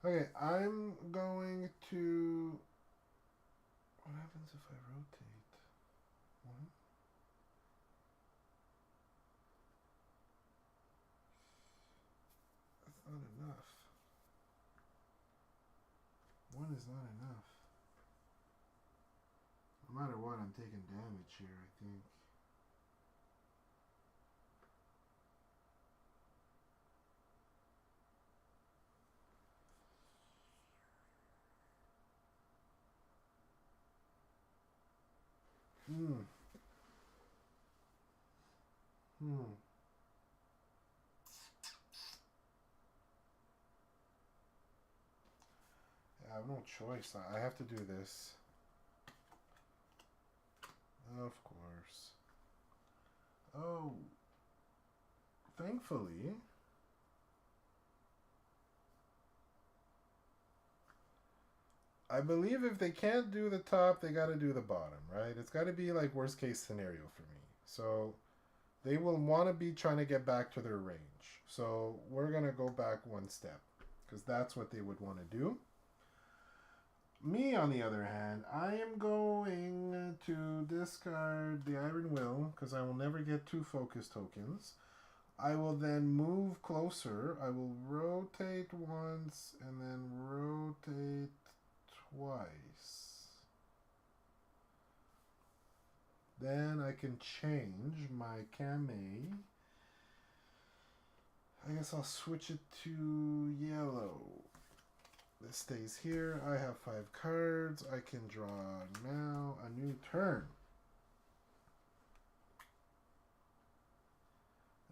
[SPEAKER 1] Okay, I'm going to. What happens if I rotate? One. That's not enough. One is not enough. No matter what, I'm taking damage here, I think. Hmm. Yeah, I have no choice. I have to do this. Of course. Oh. Thankfully. I believe if they can't do the top, they got to do the bottom, right? It's got to be like worst case scenario for me. So they will want to be trying to get back to their range. So we're going to go back one step because that's what they would want to do. Me, on the other hand, I am going to discard the Iron Will because I will never get 2 focus tokens. I will then move closer. I will rotate once and then rotate twice. Then I can change my Kame. I guess I'll switch it to yellow. This stays here. I have 5 cards. I can draw now a new turn.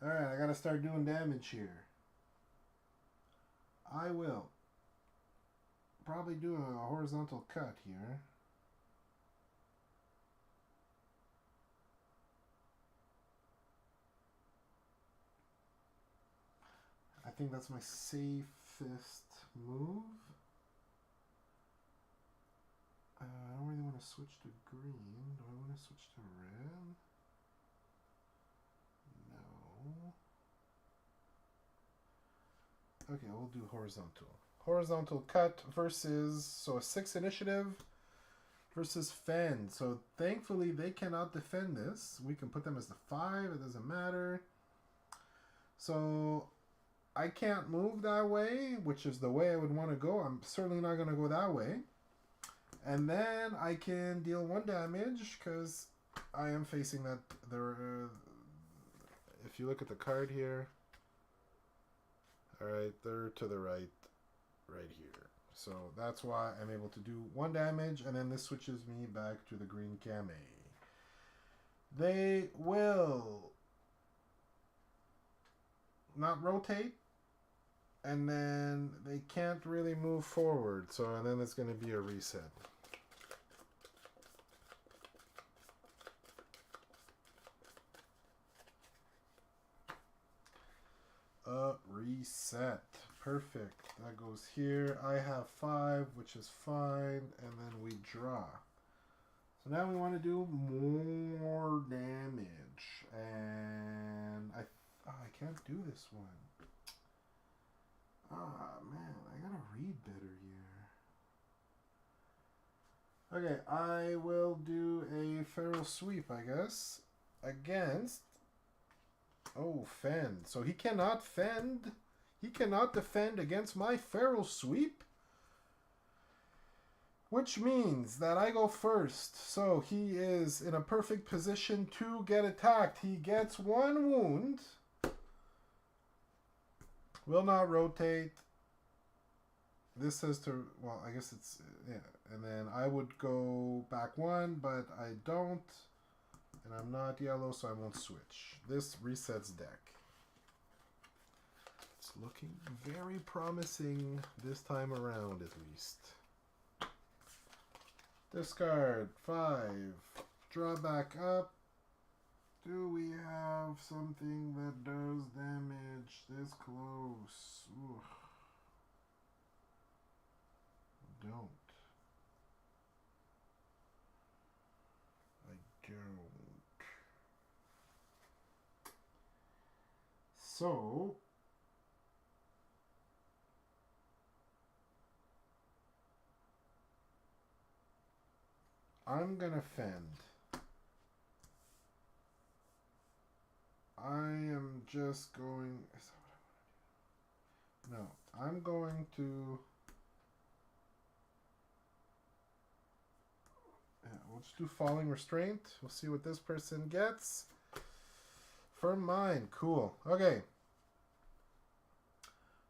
[SPEAKER 1] Alright, I gotta start doing damage here. I will probably do a horizontal cut here. I think that's my safest move. I don't really want to switch to green. Do I want to switch to red? No. Okay, we'll do horizontal. Horizontal cut versus, so a 6 initiative versus fend. So thankfully they cannot defend this. We can put them as the 5. It doesn't matter. So I can't move that way, which is the way I would want to go. I'm certainly not going to go that way. And then I can deal 1 damage because I am facing that. If you look at the card here, all right, they're to the right here. So that's why I'm able to do 1 damage, and then this switches me back to the green Kame. They will not rotate, and then they can't really move forward. So and then it's going to be a reset. A reset. Perfect. That goes here. I have 5, which is fine, and then we draw. So now we want to do more damage, and I can't do this one. Ah, man, I gotta read better here. Okay, I will do a feral sweep, I guess, against. Oh, fend. So he cannot fend. He cannot defend against my feral sweep. Which means that I go first. So he is in a perfect position to get attacked. He gets 1 wound. Will not rotate. This says to, well, I guess it's, yeah. And then I would go back 1, but I don't. And I'm not yellow, so I won't switch. This resets deck. It's looking very promising this time around, at least. Discard 5. Draw back up. Do we have something that does damage this close? Ooh. Don't. I don't. So I'm gonna fend. I am just going. Is that what I want to do? No, I'm going to. Yeah, we'll just do Falling Restraint. We'll see what this person gets. For mine, cool. Okay.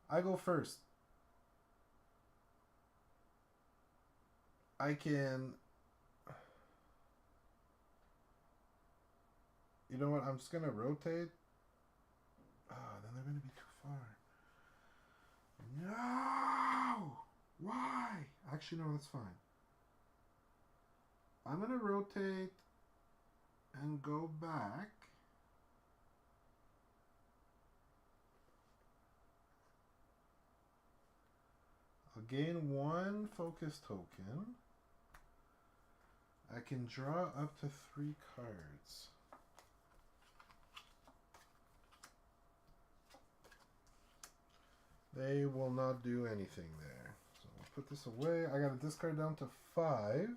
[SPEAKER 1] I go first. I can. You know what? I'm just gonna rotate. Then they're gonna be too far. No! Why? Actually, no, that's fine. I'm gonna rotate and go back. I'll gain 1 focus token. I can draw up to 3 cards. They will not do anything there. So I'll put this away. I got to discard down to 5.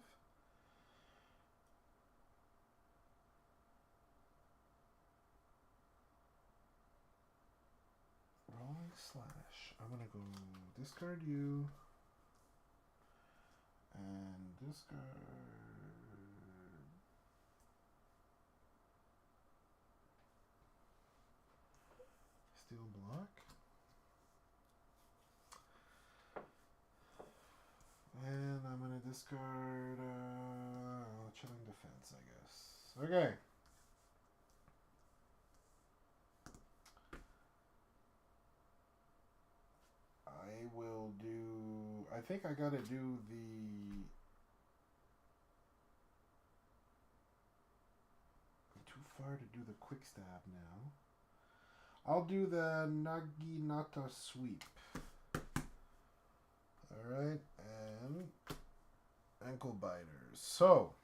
[SPEAKER 1] Rolling slash. I'm going to go discard you. And discard. Steel block. And I'm going to discard Chilling Defense, I guess. Okay. I will do... I think I got to do the... I'm too far to do the quick stab now. I'll do the Naginata sweep. Alright, and ankle biters. So,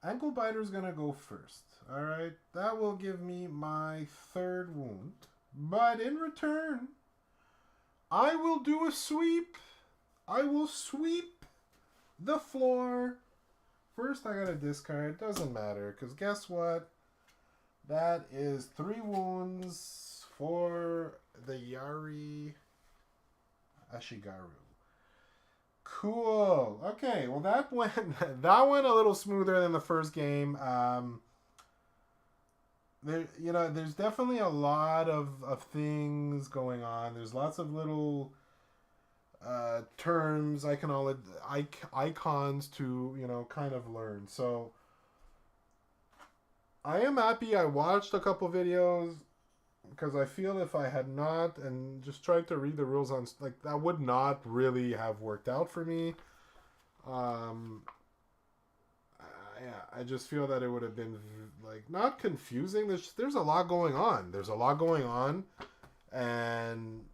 [SPEAKER 1] ankle biter's gonna go first. Alright, that will give me my 3rd wound. But in return, I will do a sweep. I will sweep the floor. First, I gotta discard. Doesn't matter, because guess what? That is 3 wounds for the Yari Ashigaru. Cool. Okay, well that went a little smoother than the first game. There's definitely a lot of things going on. There's lots of little terms, icons to kind of learn. So I am happy I watched a couple videos, because I feel if I had not and just tried to read the rules on, that would not really have worked out for me. I just feel that it would have been not confusing. There's a lot going on. There's a lot going on, and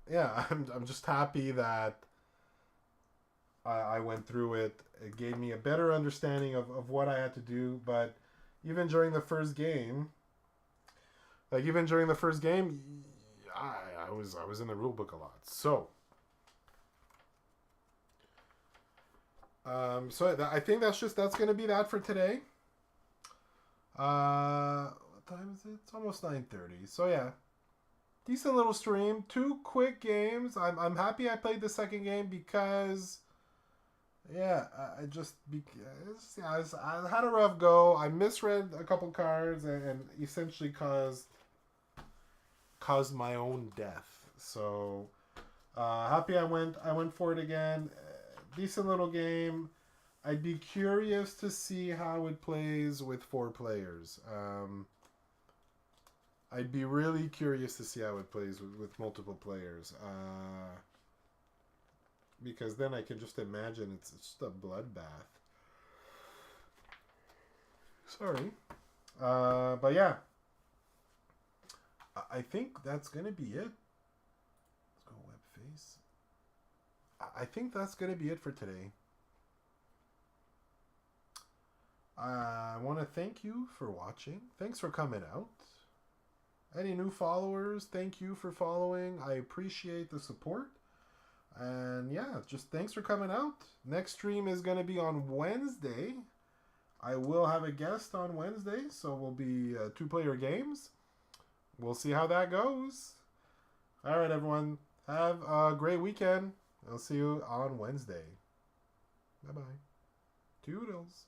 [SPEAKER 1] yeah, I'm just happy that I went through it. It gave me a better understanding of what I had to do. But even during the first game. I was in the rule book a lot. So, I think that's going to be that for today. What time is it? It's almost 9:30. So yeah, decent little stream. 2 quick games. I'm happy I played the second game because, yeah, I had a rough go. I misread a couple cards and essentially caused my own death. So happy I went for it again. Decent little game. I'd be curious to see how it plays with 4 players. I'd be really curious to see how it plays with multiple players. Because then I can just imagine it's just a bloodbath. Sorry. But yeah. I think that's going to be it. Let's go web face. I think that's going to be it for today. I want to thank you for watching. Thanks for coming out. Any new followers, thank you for following. I appreciate the support. And yeah, just thanks for coming out. Next stream is going to be on Wednesday. I will have a guest on Wednesday, so we'll be 2-player games. We'll see how that goes. All right, everyone. Have a great weekend. I'll see you on Wednesday. Bye-bye. Toodles.